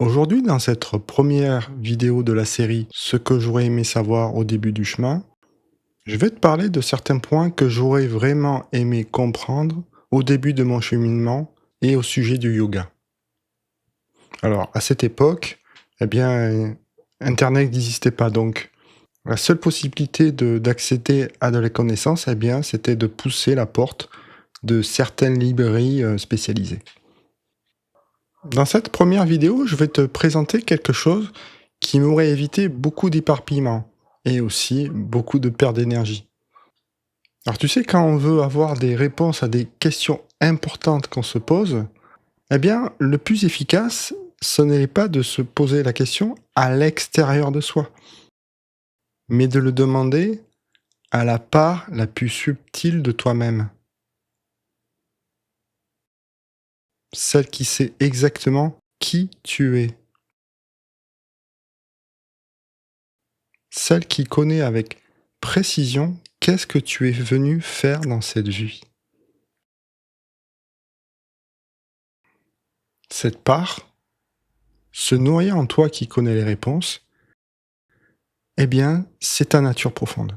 Aujourd'hui, dans cette première vidéo de la série Ce que j'aurais aimé savoir au début du chemin, je vais te parler de certains points que j'aurais vraiment aimé comprendre au début de mon cheminement et au sujet du yoga. Alors, à cette époque, eh bien, Internet n'existait pas, donc la seule possibilité d'accéder à de la connaissance, eh bien, c'était de pousser la porte de certaines librairies spécialisées. Dans cette première vidéo, je vais te présenter quelque chose qui m'aurait évité beaucoup d'éparpillement et aussi beaucoup de perte d'énergie. Alors tu sais, quand on veut avoir des réponses à des questions importantes qu'on se pose, eh bien, le plus efficace, ce n'est pas de se poser la question à l'extérieur de soi, mais de le demander à la part la plus subtile de toi-même, celle qui sait exactement qui tu es, celle qui connaît avec précision qu'est-ce que tu es venu faire dans cette vie. Cette part, ce noyau en toi qui connaît les réponses, eh bien, c'est ta nature profonde.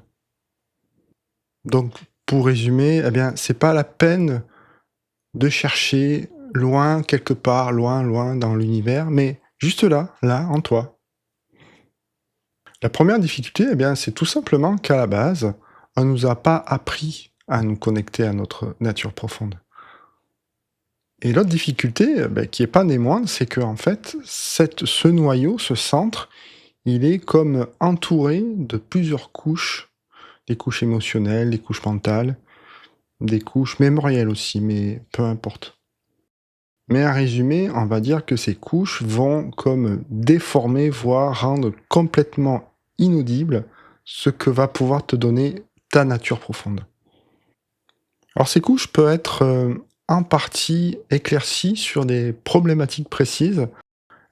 Donc, pour résumer, eh bien, c'est pas la peine de chercher loin, quelque part, loin, loin dans l'univers, mais juste là, là, en toi. La première difficulté, eh bien, c'est tout simplement qu'à la base, on nous a pas appris à nous connecter à notre nature profonde. Et l'autre difficulté, qui est pas des moindres, c'est que en fait, ce noyau, ce centre, il est comme entouré de plusieurs couches, des couches émotionnelles, des couches mentales, des couches mémorielles aussi, mais peu importe. Mais à résumer, on va dire que ces couches vont comme déformer, voire rendre complètement inaudible ce que va pouvoir te donner ta nature profonde. Alors ces couches peuvent être en partie éclaircies sur des problématiques précises,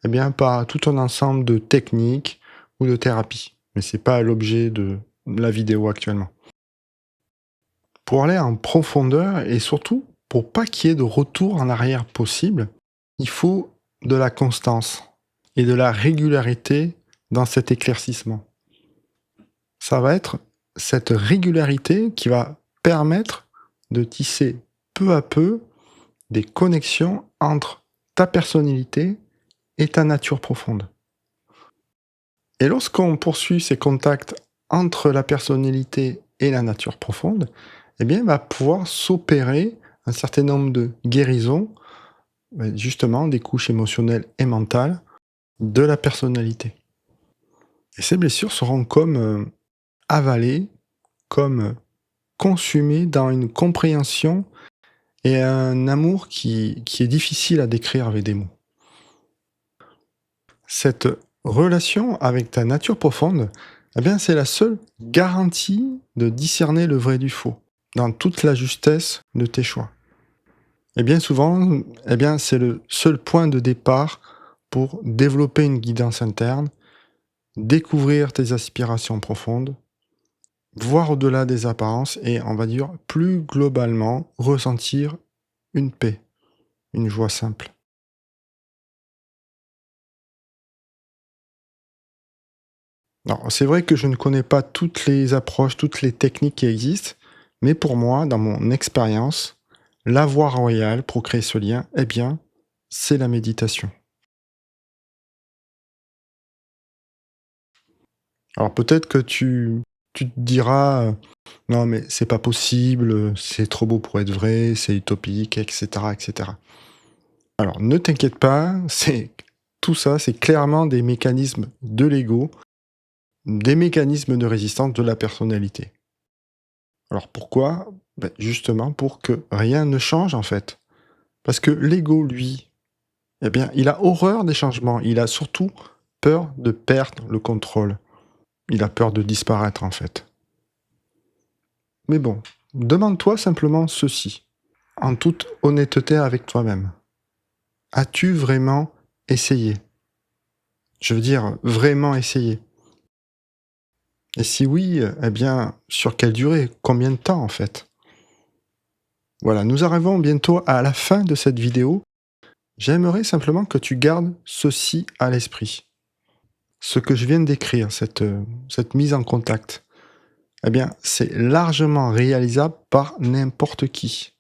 eh bien par tout un ensemble de techniques ou de thérapies. Mais c'est pas l'objet de la vidéo actuellement. Pour aller en profondeur et surtout pour pas qu'il y ait de retour en arrière possible, il faut de la constance et de la régularité dans cet éclaircissement. Ça va être cette régularité qui va permettre de tisser peu à peu des connexions entre ta personnalité et ta nature profonde. Et lorsqu'on poursuit ces contacts entre la personnalité et la nature profonde, eh bien, il va pouvoir s'opérer un certain nombre de guérisons, justement des couches émotionnelles et mentales de la personnalité. Et ces blessures seront comme avalées, comme consumées dans une compréhension et un amour qui est difficile à décrire avec des mots. Cette relation avec ta nature profonde, eh bien, c'est la seule garantie de discerner le vrai du faux, dans toute la justesse de tes choix. Et bien souvent, eh bien, c'est le seul point de départ pour développer une guidance interne, découvrir tes aspirations profondes, voir au-delà des apparences et, on va dire, plus globalement, ressentir une paix, une joie simple. Alors, c'est vrai que je ne connais pas toutes les approches, toutes les techniques qui existent, mais pour moi, dans mon expérience, la voie royale pour créer ce lien, eh bien, c'est la méditation. Alors peut-être que tu te diras, non mais c'est pas possible, c'est trop beau pour être vrai, c'est utopique, etc., etc. Alors ne t'inquiète pas, tout ça, c'est clairement des mécanismes de l'ego, des mécanismes de résistance de la personnalité. Alors pourquoi? Justement pour que rien ne change en fait. Parce que l'ego, lui, eh bien, il a horreur des changements. Il a surtout peur de perdre le contrôle. Il a peur de disparaître en fait. Mais bon, demande-toi simplement ceci, en toute honnêteté avec toi-même. As-tu vraiment essayé? Je veux dire, vraiment essayé. Et si oui, eh bien, sur quelle durée? Combien de temps en fait? Voilà, nous arrivons bientôt à la fin de cette vidéo. J'aimerais simplement que tu gardes ceci à l'esprit. Ce que je viens de décrire, cette mise en contact, eh bien, c'est largement réalisable par n'importe qui.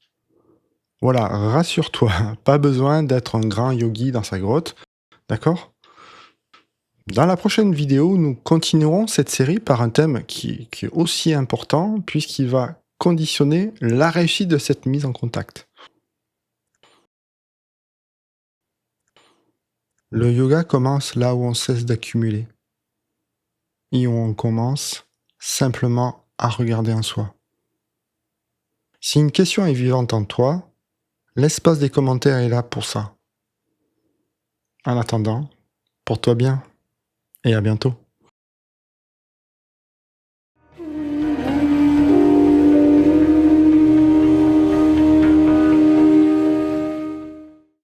Voilà, rassure-toi, pas besoin d'être un grand yogi dans sa grotte, d'accord? Dans la prochaine vidéo, nous continuerons cette série par un thème qui est aussi important, puisqu'il va conditionner la réussite de cette mise en contact. Le yoga commence là où on cesse d'accumuler, et où on commence simplement à regarder en soi. Si une question est vivante en toi, l'espace des commentaires est là pour ça. En attendant, porte-toi bien et à bientôt.